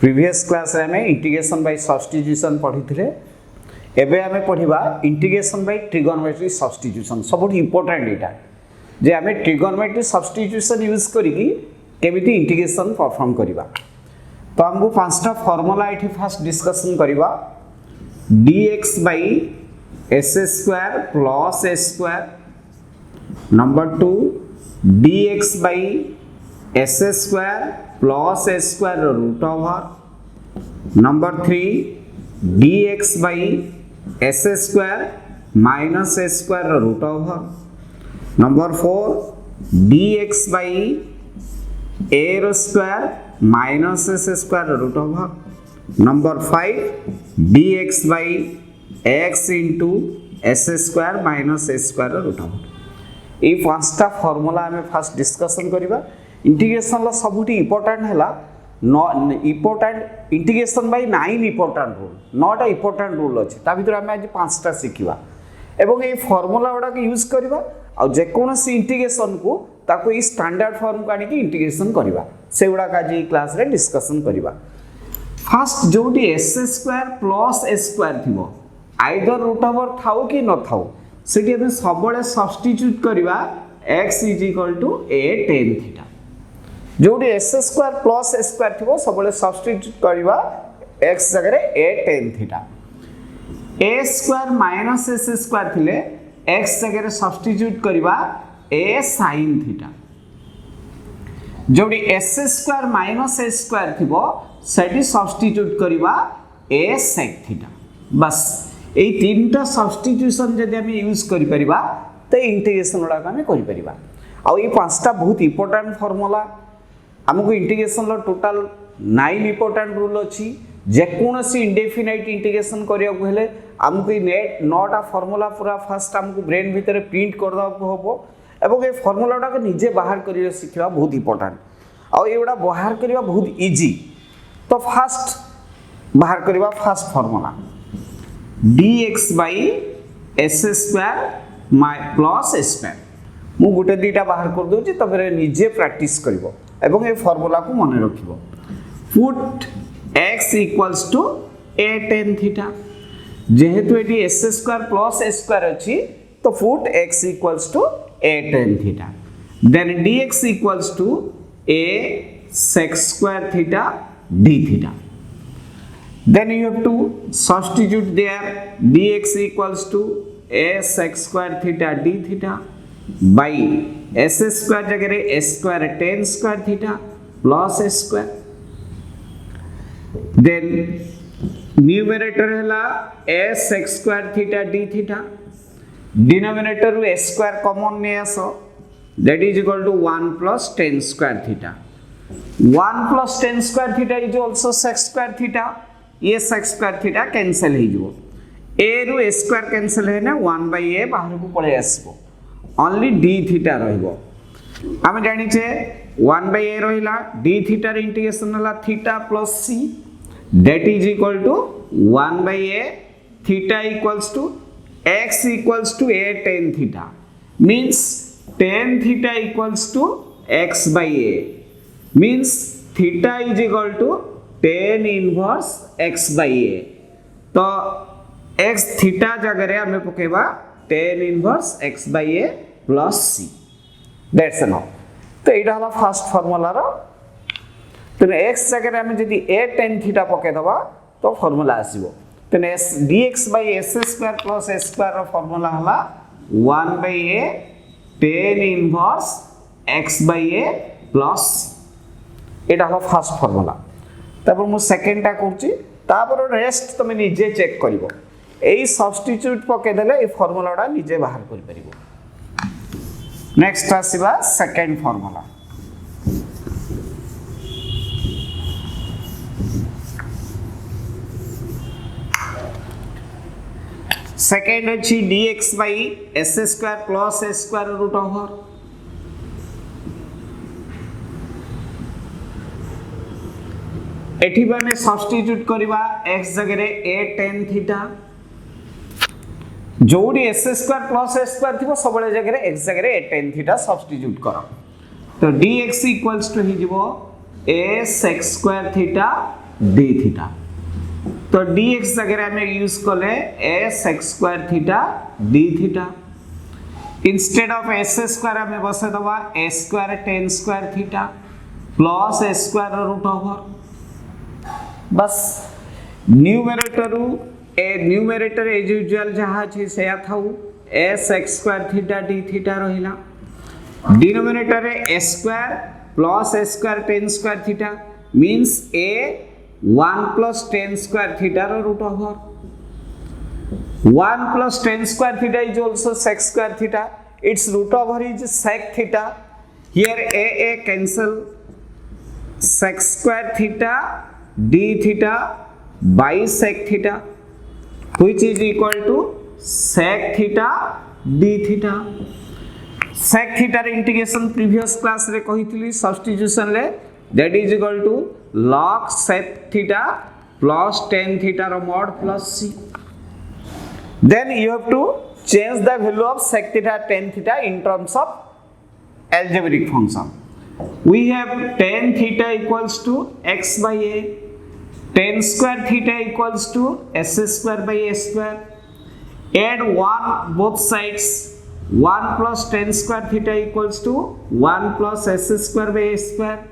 Previous class रे हमें integration by substitution पढ़ी थे। एबे हमें पढ़िबा इंटीग्रेशन बाय ट्रिगोनोमेट्री सब्स्टिट्यूशन। सब इंपोर्टेंट एटा जे हमें ट्रिगोनोमेट्री सब्स्टिट्यूशन यूज करिकी केमिति इंटीग्रेशन परफॉर्म करिबा। तो हमको पांचटा फार्मूला एठी फर्स्ट डिस्कशन करिबा। dx by s square plus a square, number 2 dx by s square plus a square root over, number 3 dx by s square minus a square root over, number 4 dx by a square minus s square root over, number 5 dx by x into s square minus s square root over। ये पांचटा formula हमें first discussion करिबा। Integration ला सबुठी important हैला important integration by 9 important rule, 9टा important rule अछि। ता भितर हम आज पांचटा सिखिबा एवं ए फार्मूला गुडा के यूज करिबा आ जे कोनोसी इंटीग्रेशन को ताको ई स्टैंडर्ड फॉर्म काढी के इंटीग्रेशन करिबा। से गुडा का जे क्लास रे डिस्कशन करिबा। फर्स्ट जोटी s square plus a square थिबो आइदर रूट ओवर थाउ कि न थाउ सेठी हम सबले सब्स्टिट्यूट करिबा x a tan थीटा। जोटी s square plus a square थिबो सबले सब्स्टिट्यूट करिबा x जगह a tan थीटा। a square minus s square थिले x जगह सब्स्टिट्यूट करिबा a sin थीटा। जोटी s square minus a square थिबो सेठी सब्स्टिट्यूट करिबा a sec थीटा। बस ए तीनटा सब्स्टिट्यूशन जदि हम यूज करि परिबा त इंटीग्रेशन उडा हम करि परिबा। आ ये पांचटा बहुत इंपोर्टेंट फार्मूला हमको इंटीग्रेशन लो टोटल 9 इंपोर्टेंट रूल अछि। जे कोनोसी इंडेफिनाइट इंटीग्रेशन करिया को हेले हमको नेट 9टा फार्मूला पूरा फर्स्ट हमको ब्रेन भीतर प्रिंट कर दा को होबो एवं ए फार्मूलाटा को निजे बाहर करिया सिखबा बहुत इंपोर्टेंट। आ एडा बाहर करिया बहुत इजी। तो फर्स्ट बाहर करिबा first formula dx by s square plus a square। मु गुटे दीटा बाहर कर दोची तबरे निजे प्रैक्टिस करिवो एवं ए फार्मूला को मन रखिवो। Put x equals to a tan theta। जेहेतु एटी s square plus a square अछि तो put x equals to a tan theta। then dx equals to a sec square theta d theta। then you have to substitute there dx equals to a sec square theta d theta by s square जगह s square tan square theta plus s square। then numerator हैला a sec square theta d theta, denominator ru s square common ने आसो that is equal to 1 plus tan square theta। 1 plus tan square theta is also sec square theta। ये sec square theta cancel हो जिवो। a रु a square cancel है ना 1 by a बाहर को पळे आसबो ओनली d theta रहइबो। हम जानि छे 1 by a रहिला d theta रे इंटीग्रेशन हला theta plus c that is equal to 1 by a theta equals to x equals to a tan theta means tan theta equals to x by a means theta is equal to tan inverse x by a। तो x theta जगह रे हमें पकेबा tan inverse x by a plus c। that's enough। तो एटा हला first formula रो। तो x जगह रे हमें जदी a tan theta पके दबा तो फार्मूला आसीबो। तो s dx by s square plus a square रो फार्मूला हला 1 by a tan inverse x by a plus c। एटा हला फर्स्ट फार्मूला। तापर मु सेकंडटा करछि तापर रेस्ट तमे निजे चेक करिवो। एई सब्स्टिट्यूट पके देले ए फार्मूलाडा निजे बाहर करि परिवो। नेक्स्ट आसीबा सेकंड फार्मूला। सेकंड अछि dx by s square plus a square root over। एठी बने सब्स्टिट्यूट करिबा x जगह रे a tan थीटा जोडी s square plus a square थिबो सबले जगह रे x जगह रे a tan थीटा सब्स्टिट्यूट करो। तो dx इक्वल्स टू हि जिवो a sec square theta d theta तो dx जगह आम यूज कले s x square theta d theta instead of s square आम बसे दबा s square tan square theta plus s square root over बस न्यूमरेटर एज यूजुअल जहाँ अच्छे से थाउ s x square theta d theta रहिला डिनोमिनेटर रे s square plus s square tan square theta means a 1 plus tan square theta root over 1 plus tan square theta is also sec square theta its root over is sec theta here a cancel sec square theta d theta by sec theta which is equal to sec theta d theta sec theta रे integration previous class रे कहितली substitution ले that is equal to log sec theta plus tan theta ro mod plus c then you have to change the value of sec theta tan theta in terms of algebraic function we have tan theta equals to x by a tan square theta equals to s square by a square add 1 both sides 1 plus tan square theta equals to 1 plus s square by a square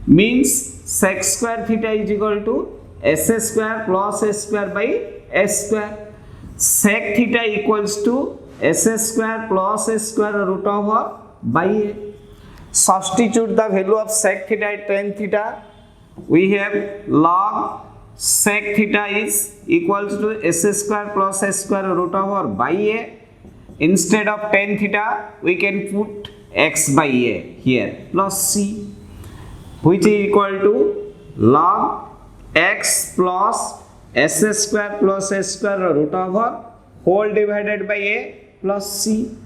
means sec square theta is equal to s square plus s square by s square sec theta equals to s square plus s square root over by a substitute the value of sec theta and tan theta we have log sec theta is equals to s square plus s square root over by a instead of tan theta we can put x by a here plus c which is equal to log x plus s square plus s square root over whole divided by a plus c.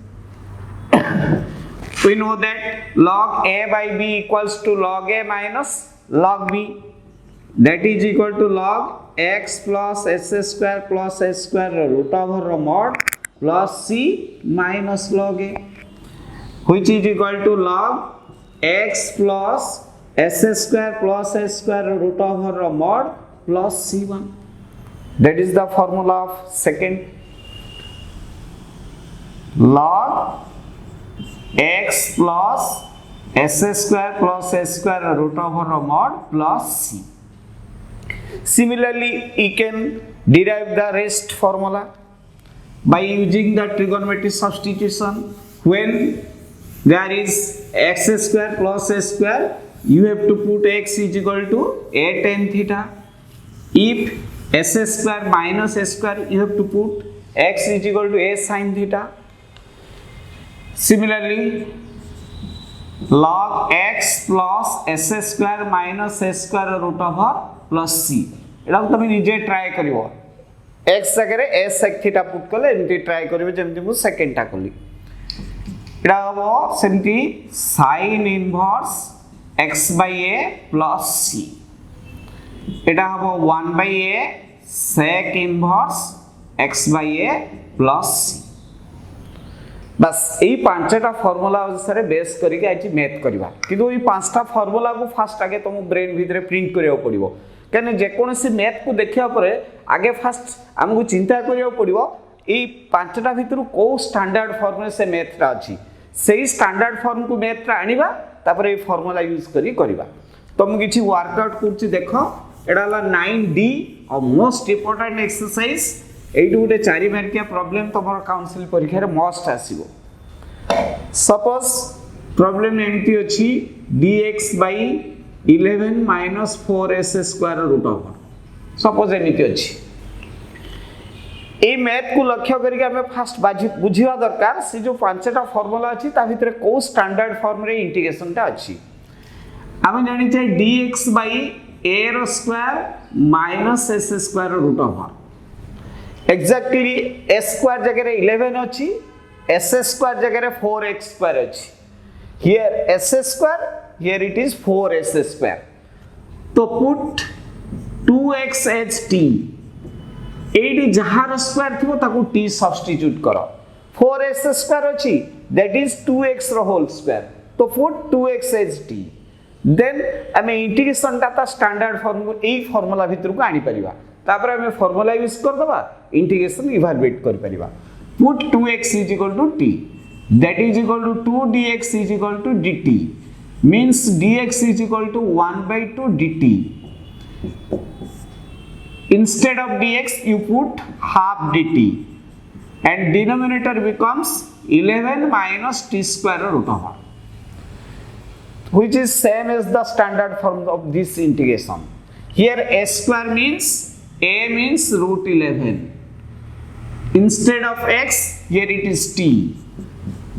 We know that log a by b equals to log a minus log b that is equal to log x plus s square plus s square root over mod plus c minus log a which is equal to log x plus s square plus s square root over mod plus c1 that is the formula of second log x plus s square plus s square root over mod plus c similarly you can derive the rest formula by using the trigonometric substitution when there is x square plus s square you have to put x is equal to a tan theta if s square minus s square you have to put x is equal to a sin theta similarly log x plus s square minus s square root over plus c एटा तुम निजे try करिवो x जगह a sec theta put कले एमती try करिवो जेमती मु second टा कली एटा हबो सेमती sin inverse x by a plus c এটা হবো 1 by a sec inverse x by a plus c बस এই পাঁচটা ফর্মুলা অনুসারে বেস করিকে আইছি ম্যাথ করিবা কিন্তু এই পাঁচটা ফর্মুলা কো ফার্স্ট আগে তোম ব্রেন ভিতরে প্রিন্ট করিয়া পড়িবো কেন যে কোনসি ম্যাথ কো দেখিয়া পরে আগে ফার্স্ট আমকু চিন্তা করিয়া পড়িবো এই পাঁচটা ভিতর কো স্ট্যান্ডার্ড ফর্মে সে ম্যাথটা আছে সেই স্ট্যান্ডার্ড ফর্ম কো ম্যাথটা আনিবা तापर ये फॉर्मूला यूज करी करिबा तो हम किछि वर्कआउट करछि देखो एडा हला 9d और मोस्ट इंपोर्टेंट एक्सरसाइज एइटु गुटे 4 मार्किया प्रॉब्लम तमर काउंसिल परीक्षा रे मस्ट आसीबो सपोज प्रॉब्लम एंटी अछि dx by 11 minus 4s square root over suppose एमिति अछि ए मैथ को लक्ष्य करके हमें फास्ट बुझिवा दरकार से जो पांचटा फार्मूला अछि ता भितरे को स्टैंडर्ड फॉर्म रे इंटीग्रेशन ता अछि हम जानि छै dx by a रो square minus s square root over exactly s square जगह रे 11 अछि s स्क्वायर जगह रे 4x स्क्वायर अछि here s square here it is 4s square तो पुट 2x as t एडी जहार स्क्वायर थिबो ताकू t सब्स्टिट्यूट करो 4s स्क्वायर अछि दैट इज 2x रो होल स्क्वायर तो put 2x as t then आम इंटीग्रेशन ता स्टैंडर्ड फॉर्म यही फॉर्मूला भितर को आनी परिबा तापर आम फॉर्मूला यूज कर दबा इंटीग्रेशन इवैल्यूएट कर परिबा put 2x is equal to t that is equal to 2 dx is equal to dt means dx is equal to 1 by 2 dt. Instead of dx you put half dt and denominator becomes 11 minus t square root over, which is same as the standard form of this integration. Here a square means a means root 11. Instead of x, here it is t.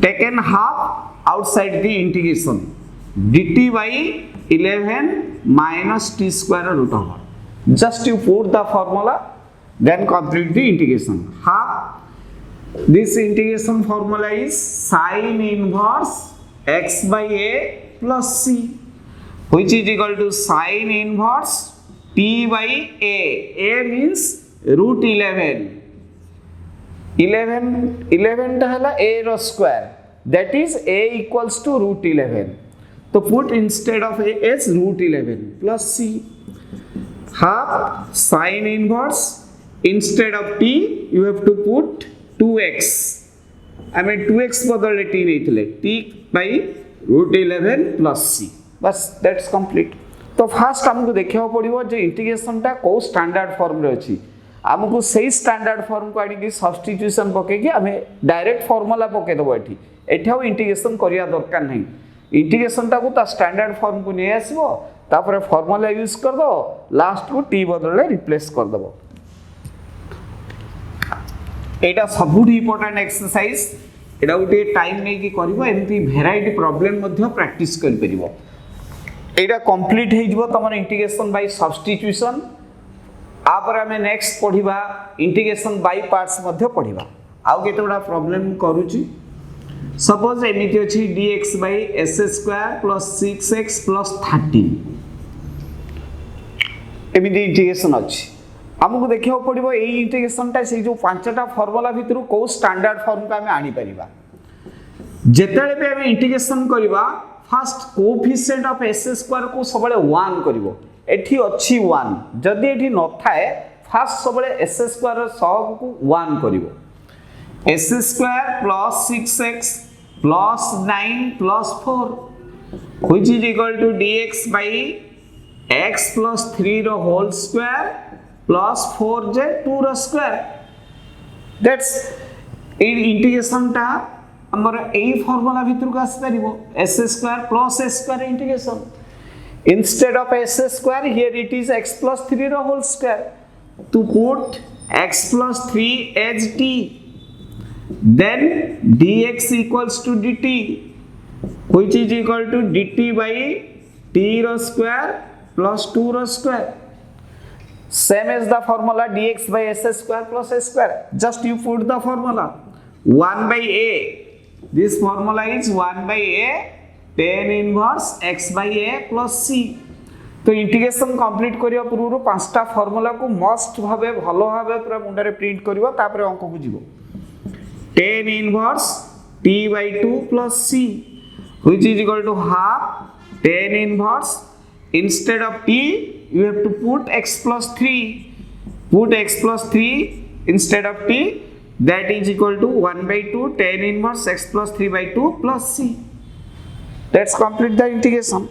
Taken half outside the integration. dt by 11 minus t square root over. Just you put the formula, then complete the integration. Half. This integration formula is sin inverse x by a plus c, which is equal to sin inverse t by a. A means root 11. 11 टा हला a रो square, that is a equals to root 11. तो put instead of a as root 11 plus c. Half sin inverse instead of t you have to put 2x. I mean 2x बदल t नहीं थले t by root 11 plus c. बस that's complete. तो fast हमको देखियो पड़िबो जे integration टा को standard form रे अछि आमको सही स्टैंडर्ड फॉर्म को आनी सब्स्टिट्यूशन पके कि आमे डायरेक्ट फार्मूला पके दबो एठी आ इंटीग्रेशन करिया दरकार नहीं इंटीग्रेशन टा को ता स्टैंडर्ड फॉर्म को नै आसीबो तापर फार्मूला यूज कर दो लास्ट को t बदले रिप्लेस कर दबो एटा सबुठ इंपोर्टेंट एक्सरसाइज एटा उटे टाइम नै कि करबो एमती वैरायटी प्रॉब्लम मध्ये प्रैक्टिस कर परिबो एटा कंप्लीट हे जिवो तमर इंटीग्रेशन बाय सब्स्टिट्यूशन आपर आमे नेक्स्ट पढिबा इंटीग्रेशन बाय पार्ट्स मध्ये पढिबा आउ केतोडा प्रॉब्लम करूची सपोज एमिति अछि dx / s² + 6x + 13 एमिति इंटीग्रेशन अछि हमकु देखियो पडिबो एई इंटीग्रेशन ता से जो पांचटा फार्मूला भितरु को स्टैंडर्ड फॉर्म का आमे आनी परिबा जेतेले बे आमे इंटीग्रेशन करिबा फर्स्ट कोएफिशिएंट ऑफ s² को सबले 1 करिवो एठी अछि 1 जदी एठी न थाए फर्स्ट सबले s² र सब को 1 करिवो s² + 6x + 9 + 4 which is equal to dx / x + 3 रो होल स्क्वायर + 4j 2 रो स्क्वायर दैट्स इंटीग्रेशन टा हमर एई फार्मूला भितर को आसी परिबो s² + s² integration instead of s² here it is x + 3 रो whole square to put x + 3 as t then dx equals to dt which is equal to dt by t रो square plus 2 रो square same as the formula dx by s² plus s². Just you put the formula 1 by a. This formula is 1 by a tan inverse x by a plus c. तो integration complete करिया पूर्व पांचटा formula को must भाबे भलो भाबे पूरा मुंडा रे print करिवो तापर अंक को जीवो tan inverse t by 2 plus c which is equal to half tan inverse instead of t you have to put x plus 3 put x plus 3 instead of t that is equal to 1 by 2 tan inverse x plus 3 by 2 plus c. Let's complete the integration.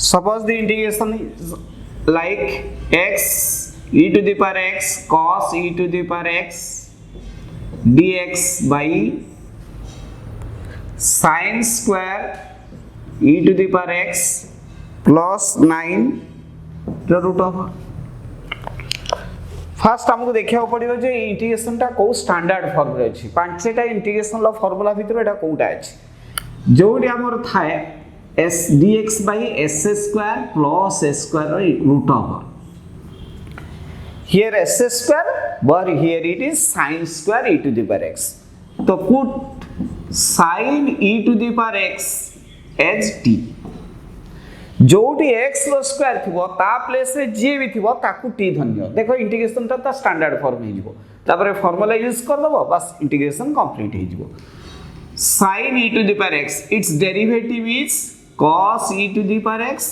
Suppose the integration is like x e to the power x cos e to the power x dx by sin square e to the power x plus 9 the root of first हमको देखिया पड़िबो जे integration टा को standard form रे अछि पांचटा integration ला formula भीतर एटा कोटा अछि जोडी हमर थाए s dx by s² plus s² root over here s² but here it is sin square e to the power x. तो put sin e to the power x as t. जोटी x row square थिबो ता place रे जे भी थिबो ताकू t धन्य देखो integration ता स्टैंडर्ड फॉर्म हे जिवो तापर फार्मूला यूज कर दबो बस इंटीग्रेशन कंप्लीट हे जिवो sin e to the power x its derivative is cos e to the power x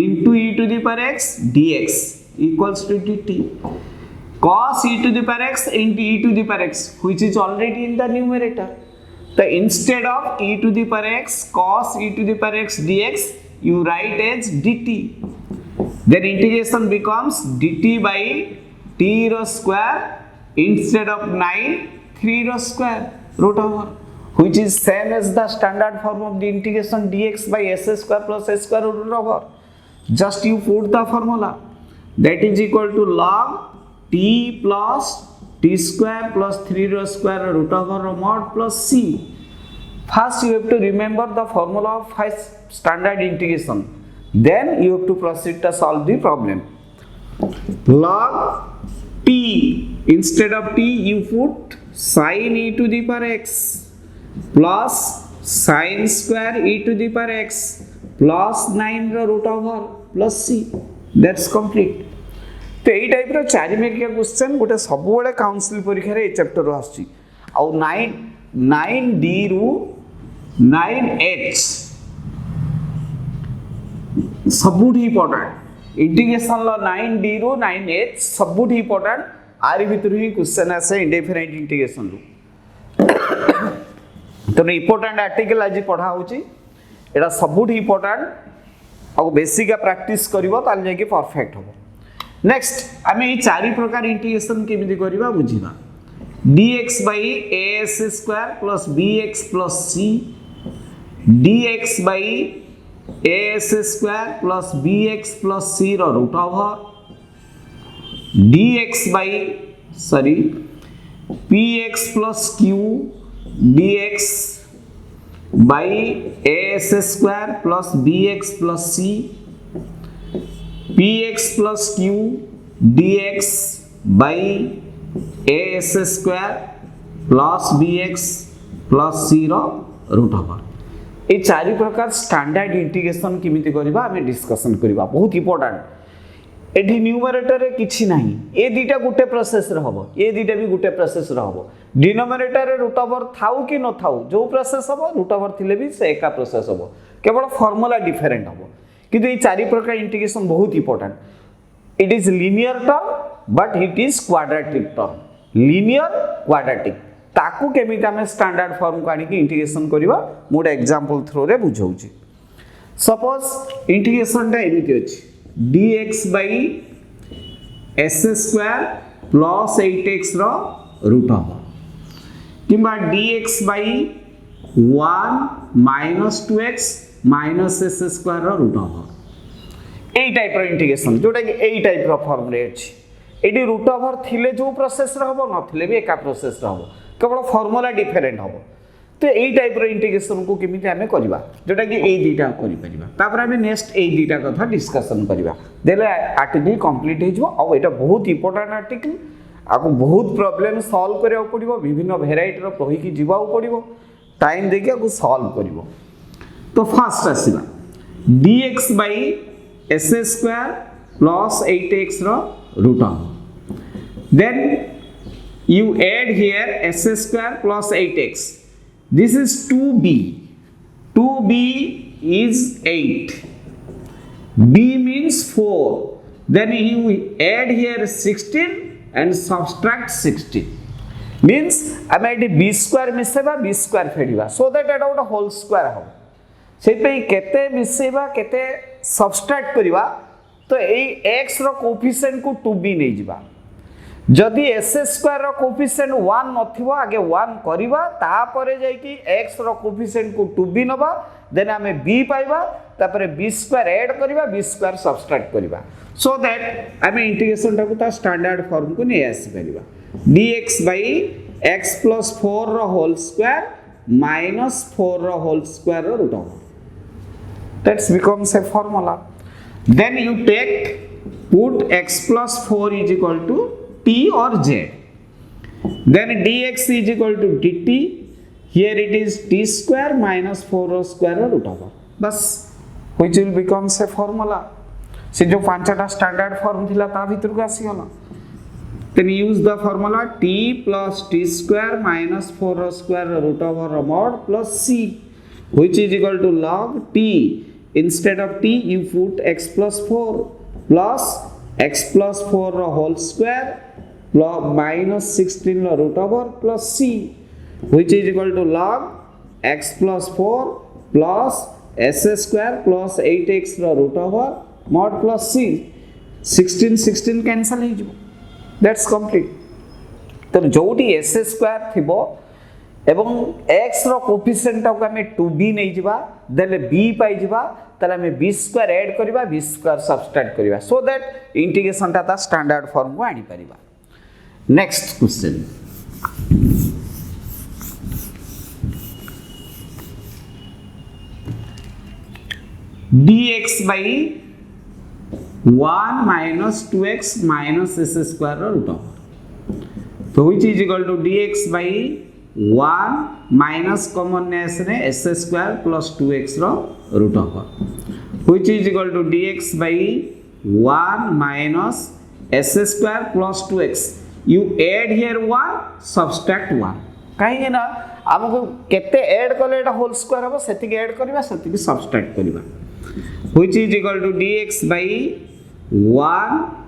into e to the power x dx equals to dt. Cos e to the power x into e to the power x which is already in the numerator. So instead of e to the power x cos e to the power x dx you write as dt. Then integration becomes dt by t ro square instead of 9 3 ro square root over which is same as the standard form of the integration dx by s square plus s square root over. Just you put the formula that is equal to log t plus t square plus 3 rho square root over mod plus c. First you have to remember the formula of standard integration, then you have to proceed to solve the problem. Log t, instead of t you put sin e to the power x plus sin square e to the power x plus 9 root over plus c. That's complete. तो यही type रो चारि मार्किया question गोटे सब बेले council परीक्षा रे chapter आछि आ 9d रु 9h सबुठ इंपोर्टेंट इंटीग्रेशन लो 9d रु 9h सबुठ इंपोर्टेंट आरि भितर ही क्वेश्चन आसे इंडेफिनाइट इंटीग्रेशन रु तो इंपोर्टेंट आर्टिकल आज पढ़ा होची एटा सबुठ इंपोर्टेंट आ बेसिक प्रैक्टिस करिवो ताल जाके परफेक्ट होबो. नेक्स्ट आमे ई चारि प्रकार इंटीग्रेशन केमिति करिबा बुझिबा. dx by as square plus bx plus c dx by as square plus bx plus c रो root over dx by px plus q dx by as square plus bx plus c px plus q dx by as square plus bx plus c रो root over. ये चारि प्रकार standard integration केमिति करबा हमें discussion करबा बहुत important. एठी न्यूमरेटर रे किछि नाही ए दीटा गुटे प्रोसेस रे हबो ए दीटा भी गुटे प्रोसेस रे हबो. डिनोमिनेटर रे रूट ओवर थाउ कि न थाउ जो प्रोसेस हबो रूट ओवर थिले भी से एका प्रोसेस हबो केवल फार्मूला डिफरेंट हबो. किंतु ये चारि प्रकार इंटीग्रेशन बहुत important. It is linear term but it is quadratic term. Linear quadratic ताकू केमिति हमें स्टैंडर्ड फॉर्म को आनी कि इंटीग्रेशन करबा मोड एग्जांपल थ्रो रे बुझौची. सपोज इंटीग्रेशन टा एमिति अछि dx by s square plus 8x रो रूट ओवर किबा dx by 1 minus 2x minus s square रो रूट ओवर. एई टाइप रो इंटीग्रेशन जोटा कि एई टाइप रो फॉर्म रे अछि. एडी रूट ओवर थिले जो प्रोसेस रे हबो न थिले भी एका प्रोसेस रे हबो केवल फार्मूला डिफरेंट हबो. तो एई टाइप रो इंटीग्रेशन को केमिति हमें करबा जोटा कि एई दीटा करि परिबा तापर हमें नेक्स्ट एई दीटा कथा डिस्कशन करबा देले आर्टिकल कंप्लीट हे जो आ एटा बहुत इंपोर्टेंट आर्टिकल आको बहुत प्रॉब्लम सॉल्व करिया पड़िबो विभिन्न वेराइटी रो कहि कि जीवा पड़िबो टाइम देके आको सॉल्व करिवो. तो फर्स्ट आसीबा dx by s square plus 8x रो root over. Then you add here s square plus 8x. This is 2b. 2b is 8. b means 4. Then you add here 16 and subtract 16. Means I made b square मिसेबा b square फेडिबा so that एटा गोटे whole square हो. सेहि पे केते मिसेबा केते subtract करिबा तो एई x रो coefficient को 2b नै जिबा. जदि एस स्क्वायर रो कोएफिशिएंट 1 नथिबो आगे 1 करिबा तापरे जाय कि x रो कोएफिशिएंट को 2b नबा देन हमें b पाइबा तापरे b स्क्वायर ऐड करिबा b स्क्वायर सबट्रैक्ट करिबा सो दैट हमें इंटीग्रेशन टाको ता स्टैंडर्ड फॉर्म को नै आसी परिबा. dx by x plus 4 रो होल स्क्वायर minus 4 रो होल स्क्वायर रो root over. That becomes a formula. Then you take put x plus 4 is equal to t or z. then dx is equal to dt, here it is t square minus 4 square root over, बस which will becomes a formula. से जो पांचटा standard form थिला ता भीतर को आसी होला, then use the formula t plus t square minus 4 square root over mod plus c, which is equal to log t. Instead of t you put x plus 4 plus x plus 4 whole square plus minus 16 root over plus c, which is equal to log x plus 4 plus s square plus 8x root over mod plus c. 16 cancel हो जिवो, that's complete. तो जोटी s square थिबो एवं x रो coefficient को हमें 2b नै जिबा, देले b पाई जिबा, तले हमें b स्क्वायर ऐड करिबा, b स्क्वायर सब्सट्रैक्ट करिबा, सो दैट इंटीग्रेशन ता स्टैंडर्ड फॉर्म को आनी परिबा. Next question, dx by 1 minus 2x minus s square root over, so which is equal to dx by 1 minus commonness ने s square plus 2x root over, which is equal to dx by 1 minus s square plus 2x. You add here 1, subtract 1. कहीं ना हमको केते add कले एटा whole square हबो, सेति के add करबा, सेति के सब्ट्रैक्ट करबा, which is equal to dx by 1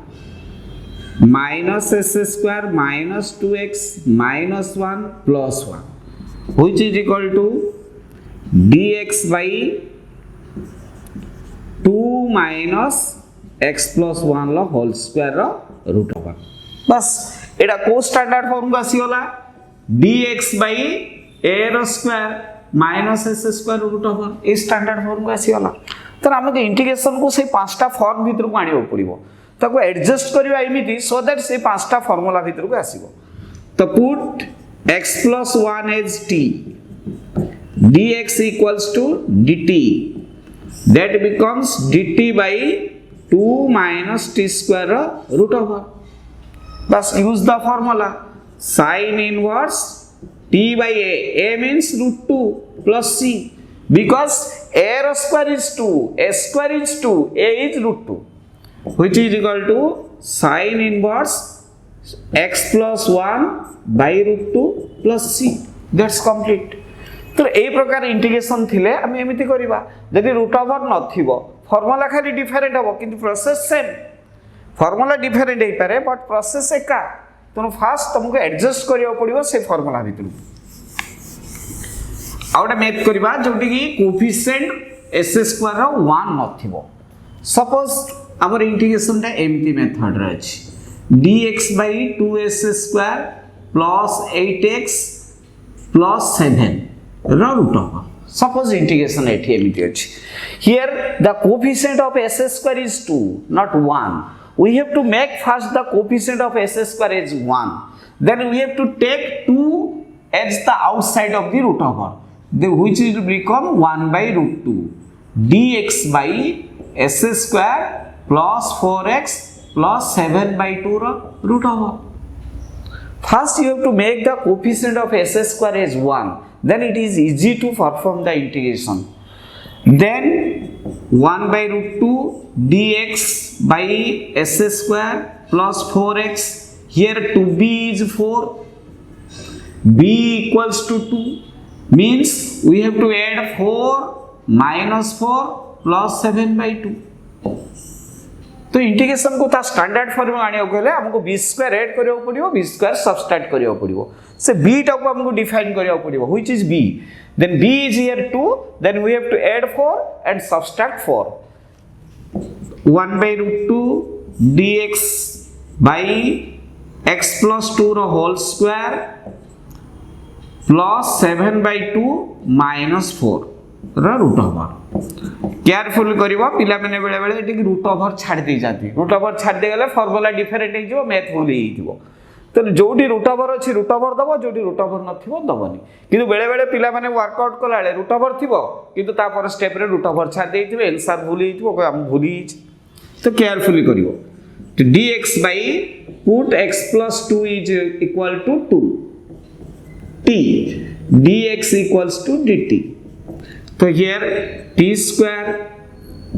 minus s square minus 2x minus 1 plus 1, which is equal to dx by 2 minus x plus 1 low whole square root over. बस एटा को standard form का आसी होला dx by a रो square minus s square root over, a standard form का आसी होला. तर हमके इंटीग्रेशन को से पांचटा फॉर्म भीतर को आनियो पड़िबो, ताको एडजस्ट करिवा एमिति सो दैट से पांचटा फार्मूला भीतर को आसीबो. तो put x plus 1 as t, dx equals to dt, that becomes dt by 2 minus t square root over. बस use the formula sin inverse t by a means root 2 plus c, because a square is 2, a square is 2, a is root 2, which is equal to sin inverse x plus 1 by root 2 plus c. That's complete. तो ए प्रकार integration थिले हम एमिति करिबा, जदि root over नथिबो formula खाली different हबो किंतु प्रोसेस सेम, फार्मूला डिफरेंट हे पारे बट प्रोसेस एका. तो फास्ट तुमको एडजस्ट करियो पड़िबो से फार्मूला भितर. आउटा मैथ करिबा जोटी की coefficient s square rho 1 नथिबो. Suppose हमर इंटीग्रेशन ता एमिति मेथड रे अछि, dx by 2s square plus 8x plus 7 row root over. Suppose integration एठी एमिति अछि, here the coefficient of s square is 2 not 1. We have to make first the coefficient of s square as 1, then we have to take 2 as the outside of the root over, which will become 1 by root 2 dx by s square plus 4x plus 7 by 2 root over. First you have to make the coefficient of s square as 1, then it is easy to perform the integration. Then 1 by root 2 dx by s square plus 4x, here 2b is 4, b equals to 2, means we have to add 4 minus 4 plus 7 by 2. तो integration को ता standard form में आनियो कहले हमको b square add करियो पड़िबो, b square subtract करियो पड़िबो, से b टा को हमको डिफाइन करियो पड़िबो, which is b, then b is here 2, then we have to add 4 and subtract 4. 1 by root 2 dx by x plus 2 रो whole square plus 7 by 2 minus 4 रो रूट ओवर. केयरफुल करिवो पिला माने बेले बेले एटी रूट ओवर छाड़ दे जाती, root over छाड़ दे गले फार्मूला डिफरेंट हे जिवो, मैथ भूल हे जिवो. तो जोटी रूट ओवर अछि रूट ओवर दबो, जोटी रूट ओवर नथिबो दबोनी. किंतु बेले बेले पिला माने वर्कआउट कलाले रूट ओवर थिबो किंतु ता पर स्टेप रे रूट ओवर छाड़ देइथिबे, आंसर भूल हेइथिबो, हम भूली. तो केयरफुली करिवो. तो dx by put x plus 2 is equal to 2 t dx equals to dt. So here t square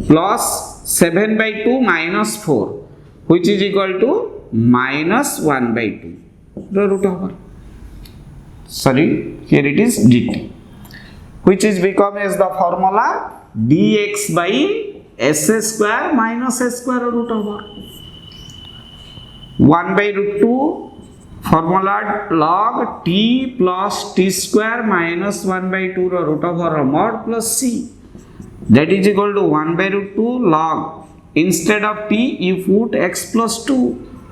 plus 7 by 2 minus 4 which is equal to minus 1 by 2 the root over. Sorry, here it is dt, which is become as the formula dx by s square minus s square root over 1 by root 2 formula log t plus t square minus 1 by 2 root over mod plus c, that is equal to 1 by root 2 log, instead of t you put x plus 2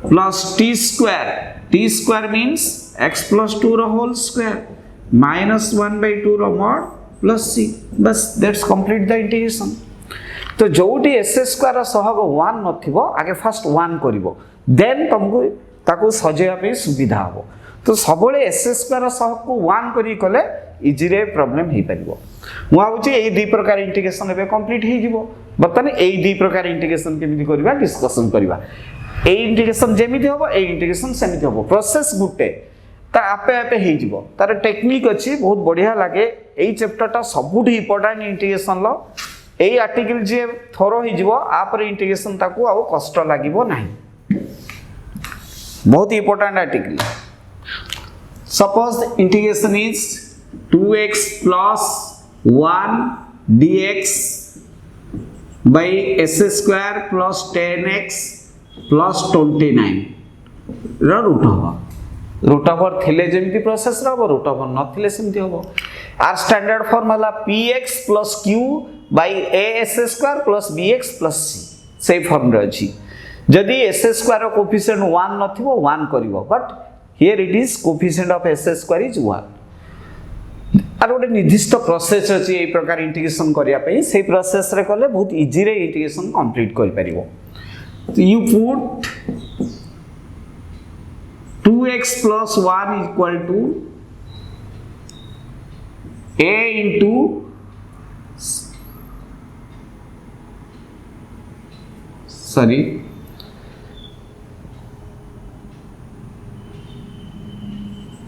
plus t square means x plus 2 whole square minus 1 by 2 mod plus c. बस that's complete the integration. तो जोटी S square सहग 1 नथिबो आगे first 1 करिवो then तुमको ताको सजेया पे सुविधा हो. तो सबले एस स्क्वायर सहग को 1 करी कले इजी रे प्रॉब्लम हे परिबो. मु आउची एई दि प्रकार इंटीग्रेशन एबे कंप्लीट हे जिवो. बतने एई दि प्रकार इंटीग्रेशन केमिति करबा डिस्कशन करबा. एई इंटीग्रेशन जेमिति होबो एई इंटीग्रेशन सेमिति होबो. प्रोसेस गुटे ता आपे आपे हे जिवो. तार टेक्निक अछि बहुत बढ़िया लागे. एई चैप्टर ता सबुठी इंपोर्टेंट इंटीग्रेशन लो. एई आर्टिकल जे थरो हे जिवो आपर इंटीग्रेशन ताको आउ कष्ट लागिवो नाही. बहुत important article. Suppose integration is 2x plus 1 dx by s square plus 10x plus 29 रा रूट होबा. रूट ओवर थिले जेमिति प्रोसेस रा रूट ओवर नथिले सेमिति होबो. आर standard formula px plus q by as square plus bx plus c से फॉर्मूला अछि. जदि s square रो कोएफिशिएंट 1 नथिबो 1 करिवो, but here it is coefficient of s square is 1. आर गोटे निर्दिष्ट प्रोसेस अछि ए प्रकार इंटीग्रेशन करिया पई. से प्रोसेस रे करले बहुत इजी रे इंटीग्रेशन कंप्लीट करि परिबो. तो you put 2x plus 1 equal to a into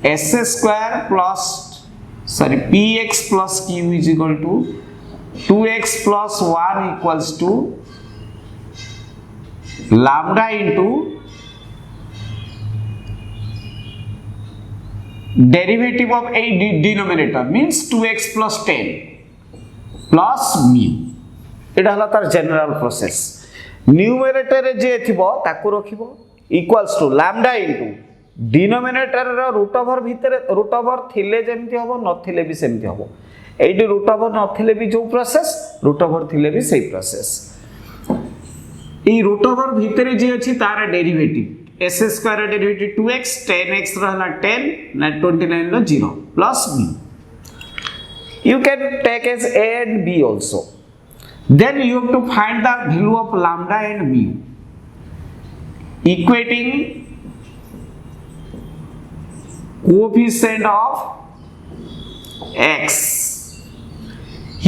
s square plus px plus q is equal to 2x plus 1 equals to lambda into derivative of a denominator means 2x plus 10 plus mu. एटा हला तार general process. Numerator रे जे थिबो ताको रखिबो equals to lambda into denominator रो root over भितरे root over थिले जेमति होबो नथिले भी सेमति होबो. एडी रूट ओवर नथिले भी जो प्रोसेस रूट ओवर थिले भी सेही प्रोसेस. ई रूट ओवर भितरे जे अछि तार derivative s square derivative 2x 10x रहला 10 ना 29 लो 0 plus b. You can take as a and b also. Then you have to find the value of lambda and mu equating coefficient of x.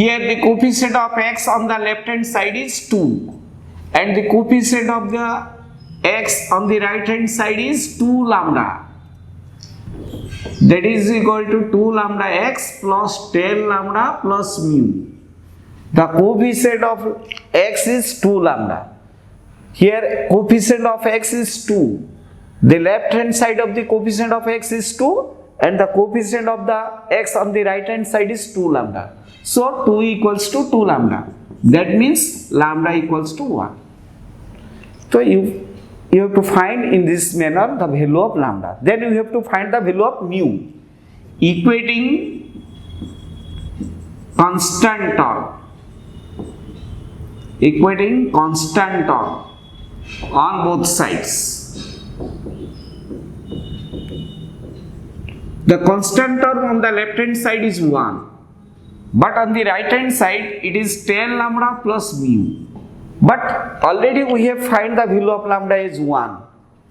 Here the coefficient of x on the left hand side is 2 and the coefficient of the x on the right hand side is 2 lambda, that is equal to 2 lambda x plus 10 lambda plus mu. The coefficient of x is 2 lambda. Here coefficient of x is 2. The left hand side of the coefficient of x is 2 and the coefficient of the x on the right hand side is 2 lambda. So 2 equals to 2 lambda. That means lambda equals to 1. So you have to find in this manner the value of lambda. Then you have to find the value of mu equating constant term. Equating constant term on both sides. The constant term on the left hand side is 1, but on the right hand side it is 10 lambda plus mu. But already we have find the value of lambda is 1.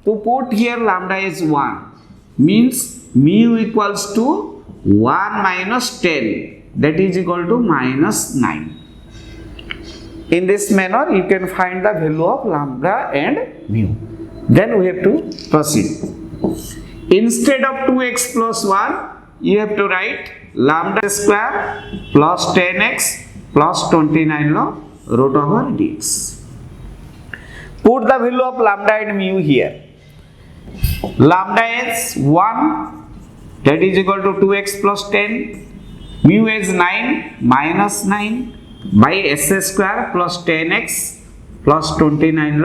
To put here lambda is 1 means mu equals to 1 minus 10, that is equal to minus 9. In this manner you can find the value of lambda and mu. then we have to proceed. Instead of 2x plus 1, you have to write lambda square plus 10x plus 29 root over dx. Put the value of lambda and mu here. Lambda is 1, that is equal to 2x plus 10. Mu is 9 minus 9 by s square plus 10x plus 29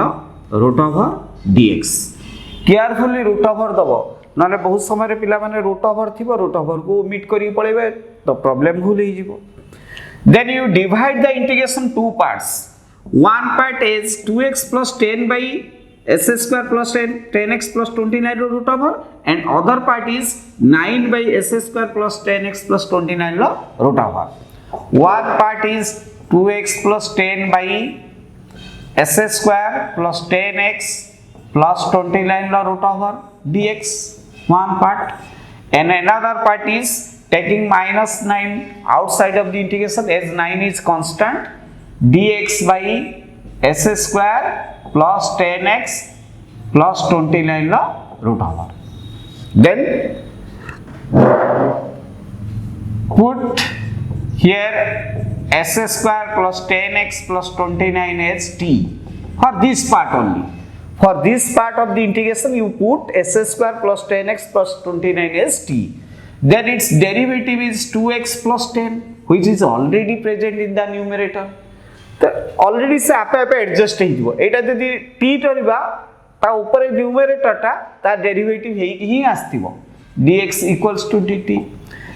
root over dx. Carefully root over दबो ना बहुत समय पिला माने root over थी root over को omit करी पड़े तो प्रॉब्लम भूल ही जीवो. Then you divide the integration two parts. One part is 2x plus 10 by s square plus 10x plus 29 root over, and other part is 9 by s square plus 10x plus 29 root over. One part is 2x plus 10 by s square plus 10x plus 29 root over dx. One part, and another part is taking minus 9 outside of the integration as 9 is constant, dx by s square plus 10x plus 29 root over. Then put here s square plus 10x plus 29 as t for this part only. For this part of the integration, you put s square plus 10x plus 29 as t. Then its derivative is 2x plus 10, which is already present in the numerator. तो already से आपे आपे adjust ही जीवो. एटा जदि t टरिबा ता ऊपर numerator टा ता derivative he आस्तिबो. dx equals to dt.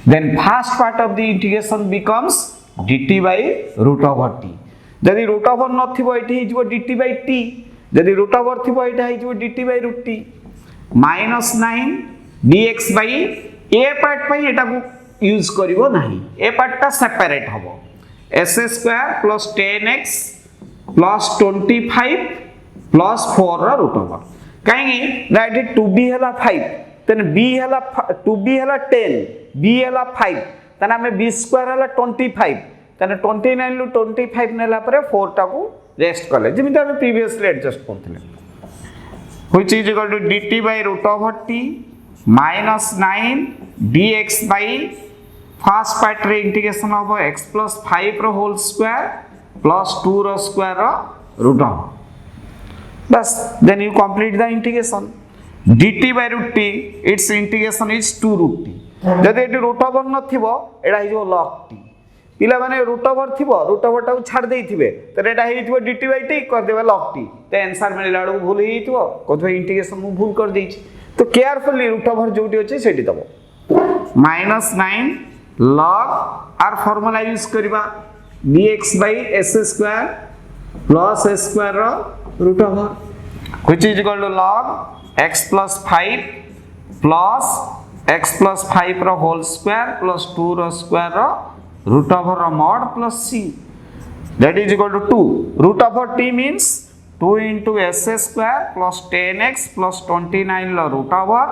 Then first part of the integration becomes dt by root over t. जदि root over नथिबो एठी ही जीवो dt by t. जदि रूट ओवर थिबो एटा है जो dt by root t minus 9 dx by a part पई एटा को use करिवो नाही. ए पार्ट ता सेपरेट हबो. s square plus 10x plus 25 plus 4 रा रूट ओवर काई ना एटी 2b हला 5 तने b हला 2b हला 10 b हला 5 तने हमें b स्क्वायर हला 25 तने 29 लु 25 नेला परे 4 टा को रेस्ट कले जेमिति हम प्रीवियसली एडजस्ट करथिले, which is equal to dt by root over t minus 9 dx by first part रे इंटीग्रेशन of x plus 5 रो होल स्क्वायर plus 2 रो स्क्वायर रो रूट ओवर. बस then you complete the integration. dt by root t it's integration is 2 root t. जदि एटी root over नथिबो एडा हि जो log t. पिला माने रूट ओवर थिबो रूट ओवर टा छाड़ देई थिबे त एटा हेइथिबो dt by t कर देबे log t. त आंसर मिलला बेलू भूल हेइथिबो कोथबे इंटीग्रेशन मु भूल कर देइछि. तो केयरफुली रूट ओवर जोटी अछि सेठी दबो. -9 log आर फार्मूला यूज करबा dx by s square plus s square रो root over which is equal to log x plus 5 plus x plus 5 रो होल स्क्वायर plus 2 रो स्क्वायर रो root over mod plus c, that is equal to 2. Root over t means 2 into s square plus 10x plus 29 root over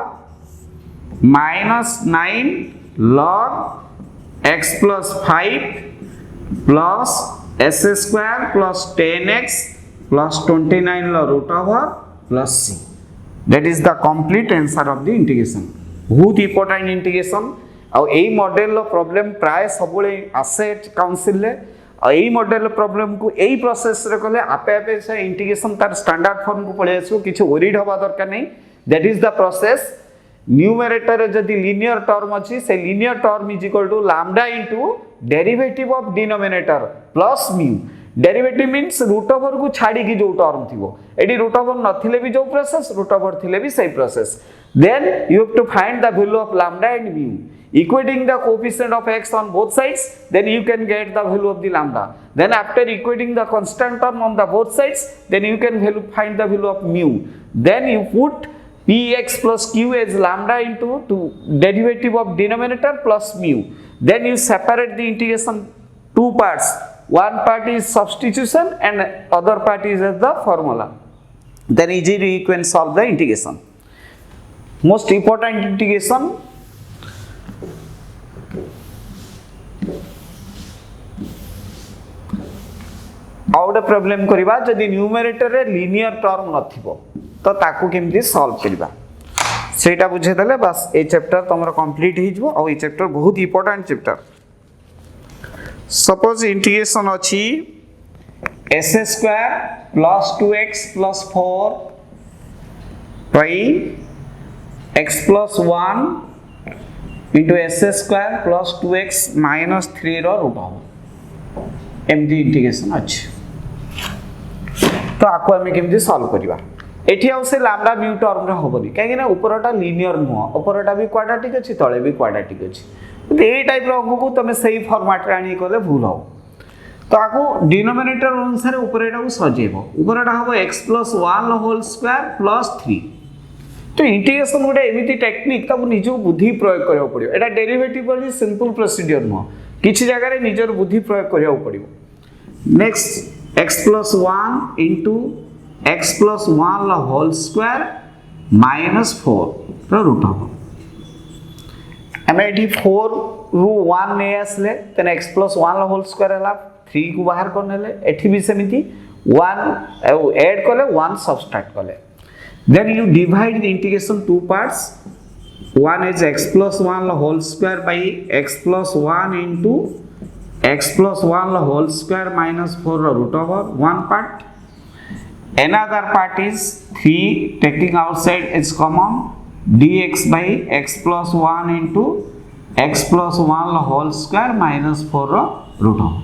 minus 9 log x plus 5 plus s square plus 10x plus 29 root over plus c. That is the complete answer of the integration. बहुत important integration. आ एई model लो problem प्राय सबले asset council ले आ एई model लो problem को एई process रे कले आपे आपे से इंटीग्रेशन तार स्टैंडर्ड फॉर्म को पळे आसो किछ ओरिड होबा दरकार नै. That is the process. Numerator जदि लीनियर टर्म अछि से linear term is equal to lambda into derivative of denominator plus mu. Derivative means root over को छाडी की जो टर्म थिबो एडी रूट ओवर नथिले भी जो प्रोसेस रूट ओवर थिले भी सही process. Then you have to find the value of lambda and mu. Equating the coefficient of x on both sides, then you can get the value of the lambda. Then after equating the constant term on the both sides, then you can find the value of mu. Then you put px plus q as lambda into derivative of denominator plus mu. Then you separate the integration two parts. One part is substitution and other part is as the formula. Then easily you can solve the integration. Most important integration. Out problem करिबा जदि numerator रे linear term नथिबो तो ताकू केमती solve करबा सेटा बुझे देले बस ए चैप्टर तमरो कंप्लीट ही जबो और ए चैप्टर बहुत इंपोर्टेंट चैप्टर सपोज इंटीग्रेशन अछि s square plus 2x plus 4 by x plus 1 into s square plus 2x minus 3 row root हम एमदी इंटीग्रेशन अछि तो आको हमें केमती सॉल्व करबा एठी आउ से लैम्डा म्यू टर्म रे होबनी काहे ना ऊपरटा लीनियर नुह ऊपरटा भी क्वाड्रेटिक अछि तळे भी क्वाड्रेटिक अछि तो ए टाइप रो अंक को तमे सही फॉर्मेट रे आनी कोले भूल हो तो आको डिनोमिनेटर अनुसार ऊपरटा को सजेबो ऊपरटा हबो x + 1 होल स्क्वायर प्लस 3 तो इंटीग्रेशन गोटे एमिति टेक्निक तब निजो बुद्धि प्रयोग करियो पड़ियो एटा डेरिवेटिव पर सिंपल प्रोसीजर नुह किछि जगह रे निजर बुद्धि प्रयोग करियो पड़ियो next x + 1 * x + 1 whole square -4 रो रूट हबो हमें एठी 4 रू 1 ने आसले तने x + 1 होल स्क्वायर हला 3 को बाहर कर नेले एठी भी सेमिति 1 ऐड करले 1 सब्ट्रैक्ट करले then you divide the integration two parts one is x + 1 whole square by x + 1 into x + 1 whole square minus 4 root over one part another part is 3 taking outside is common dx by x + 1 into x + 1 whole square minus 4 root over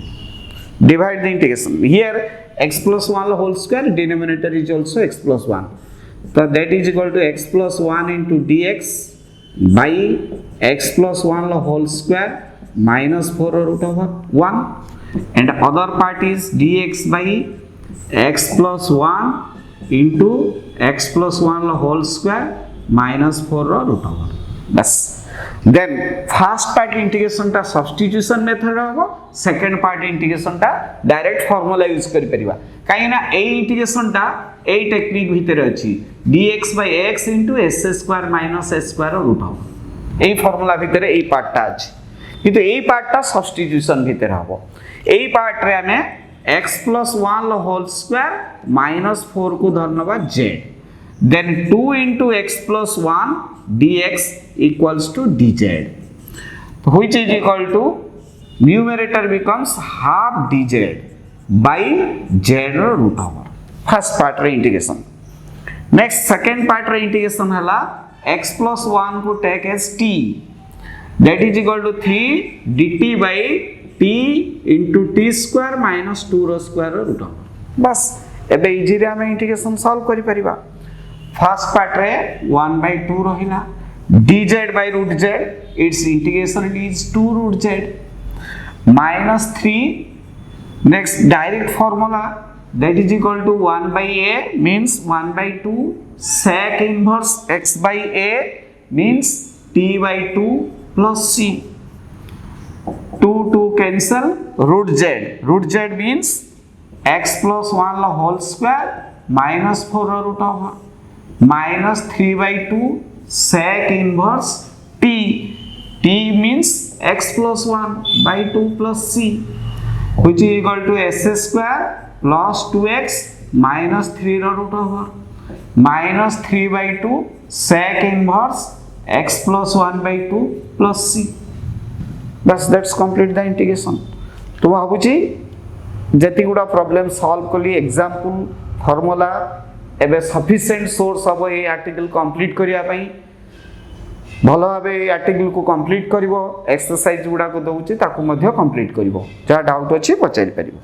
divide the integration here x + 1 whole square denominator is also x + 1 so that is equal to x + 1 into dx by x + 1 whole square minus 4 root over 1 and other part is dx by x + 1 into x + 1 whole square minus 4 root over बस then first part integration टा substitution method होगा second part integration टा direct formula use करि परिबा काहे ना a integration टा a technique भीतर अछि dx by x into s square minus s square root over A formula भीतर ए पार्ट टा अछि किंतु ए पार्ट टा सब्स्टिट्यूशन भीतर हबो ए पार्ट रे हमें x + 1 होल स्क्वायर -4 को धरनबा z then 2 into x + 1 dx equals to dz which is equal to numerator becomes half dz by z root over first part रे इंटीग्रेशन next second part रे integration हला x + 1 को take as t that is equal to 3 dt by t into t square minus 2 रो square root over बस एबे easy रे हम integration solve करि परिबा फर्स्ट पार्ट रे 1/2 रहिला dz by root z its integration is 2 root z minus 3 next direct formula that is equal to 1 by a means 1/2 sec inverse x by a means t by 2 plus c 2 cancel root z means x + 1 whole square minus 4 root over minus 3/2 sec inverse t means x + 1 by 2 plus c which is equal to s square plus 2x minus 3 root over minus 3/2 sec inverse x + 1 by 2 plus c बस that's complete the integration तो भाबुची जति गुडा problem solve कली example formula एबे sufficient source अब ए article complete करिया पई भलो भाबे ए article को कंप्लीट करिवो एक्सरसाइज गुडा को दउची ताकू मध्ये कंप्लीट करिवो जा डाउट अछि पचारि परिवो।